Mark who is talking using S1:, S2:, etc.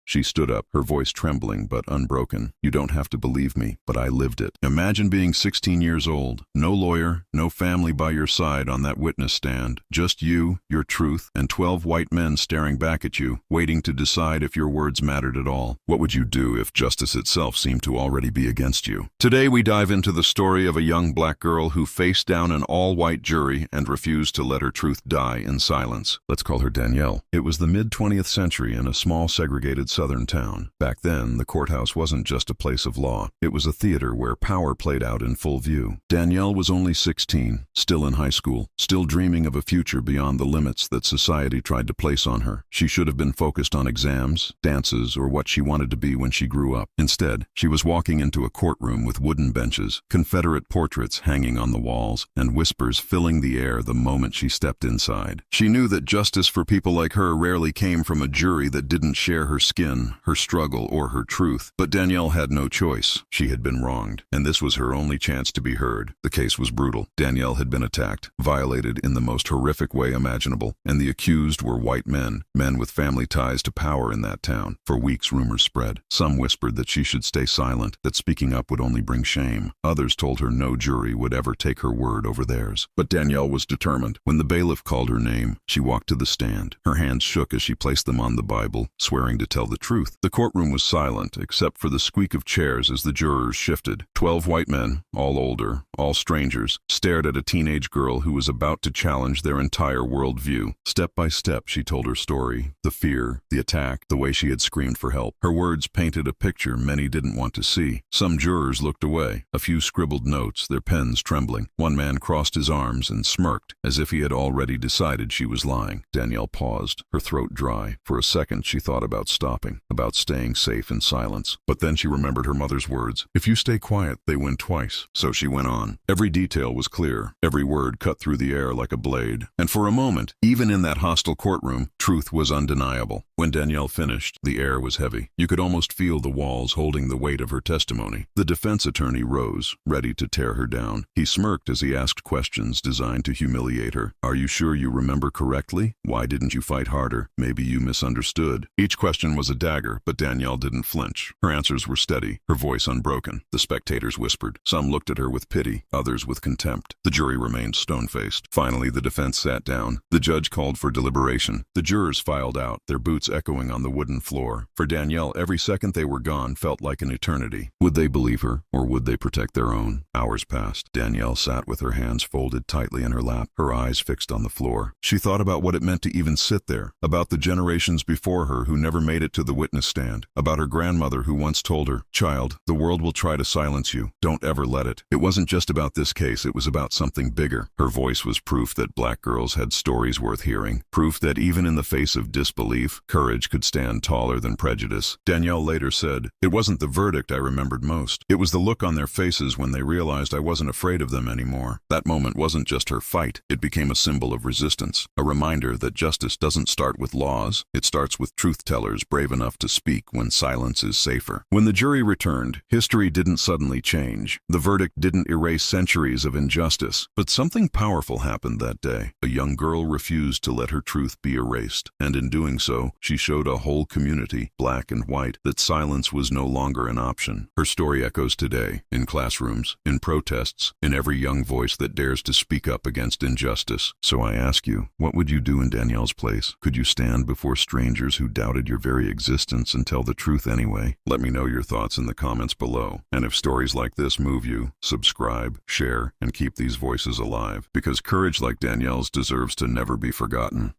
S1: She stood up, her voice trembling but unbroken. "You don't have to believe me, but I lived it." Imagine being 16 years old, no lawyer, no family by your side on that witness stand, just you, your truth, and 12 white men staring back at you, waiting to decide if your words mattered at all. What would you do if justice itself seemed to already be against you? Today we dive into the story of a young black girl who faced down an all-white jury and refused to let her truth die in silence. Let's call her Danielle. It was the mid-20th century in a small segregated southern town. Back then, the courthouse wasn't just a place of law. It was a theater where power played out in full view. Danielle was only 16, still in high school, still dreaming of a future beyond the limits that society tried to place on her. She should have been focused on exams, dances, or what she wanted to be when she grew up. Instead, she was walking into a courtroom with wooden benches, Confederate portraits hanging on the walls, and whispers filling the air the moment she stepped inside. She knew that justice for people like her rarely came from a jury that didn't share her skin, her struggle, or her truth. But Danielle had no choice. She had been wronged, and this was her only chance to be heard. The case was brutal. Danielle had been attacked, violated in the most horrific way imaginable, and the accused were white men with family ties to power in that town. For weeks, rumors spread. Some whispered that she should stay silent, that speaking up would only bring shame. Others told her no jury would ever take her word over theirs. But Danielle was determined. When the bailiff called her name, she walked to the stand. Her hands shook as she placed them on the Bible, swearing to tell the truth. The courtroom was silent, except for the squeak of chairs as the jurors shifted. 12 white men, all older, all strangers, stared at a teenage girl who was about to challenge their entire worldview. Step by step, she told her story. The fear, the attack, the way she had screamed for help. Her words painted a picture many didn't want to see. Some jurors looked away. A few scribbled notes, their pens trembling. One man crossed his arms and smirked, as if he had already decided she was lying. Danielle paused, her throat dry. For a second, she thought about stopping, about staying safe in silence. But then she remembered her mother's words. "If you stay quiet, they win twice." So she went on. Every detail was clear. Every word cut through the air like a blade. And for a moment, even in that hostile courtroom, truth was undeniable. When Danielle finished, the air was heavy. You could almost feel the walls holding the weight of her testimony. The defense attorney rose, ready to tear her down. He smirked as he asked questions designed to humiliate her. "Are you sure you remember correctly? Why didn't you fight harder? Maybe you misunderstood." Each question was a dagger, but Danielle didn't flinch. Her answers were steady, her voice unbroken. The spectators whispered. Some looked at her with pity, others with contempt. The jury remained stone-faced. Finally, the defense sat down. The judge called for deliberation. The jurors filed out, their boots echoing on the wooden floor. For Danielle, every second they were gone felt like an eternity. Would they believe her, or would they protect their own? Hours passed. Danielle sat with her hands folded tightly in her lap, her eyes fixed on the floor. She thought about what it meant to even sit there, about the generations before her who never made it to the witness stand, about her grandmother who once told her, "Child, the world will try to silence you. Don't ever let it." It wasn't just about this case, it was about something bigger. Her voice was proof that black girls had stories worth hearing, proof that even in the face of disbelief, courage could stand taller than prejudice. Danielle later said, "It wasn't the verdict I remembered most. It was the look on their faces when they realized I wasn't afraid of them anymore." That moment wasn't just her fight, it became a symbol of resistance, a reminder that justice doesn't start with laws, it starts with truth-tellers brave enough to speak when silence is safer. When the jury returned, history didn't suddenly change. The verdict didn't erase centuries of injustice, but something powerful happened that day. A young girl refused to let her truth be erased, and in doing so, she showed a whole community, black and white, that silence was no longer an option. Her story echoes today, in classrooms, in protests, in every young voice that dares to speak up against injustice. So I ask you, what would you do in Danielle's place? Could you stand before strangers who doubted your very existence and tell the truth anyway? Let me know your thoughts in the comments below. And if stories like this move you, subscribe, share, and keep these voices alive, because courage like Danielle's deserves to never be forgotten.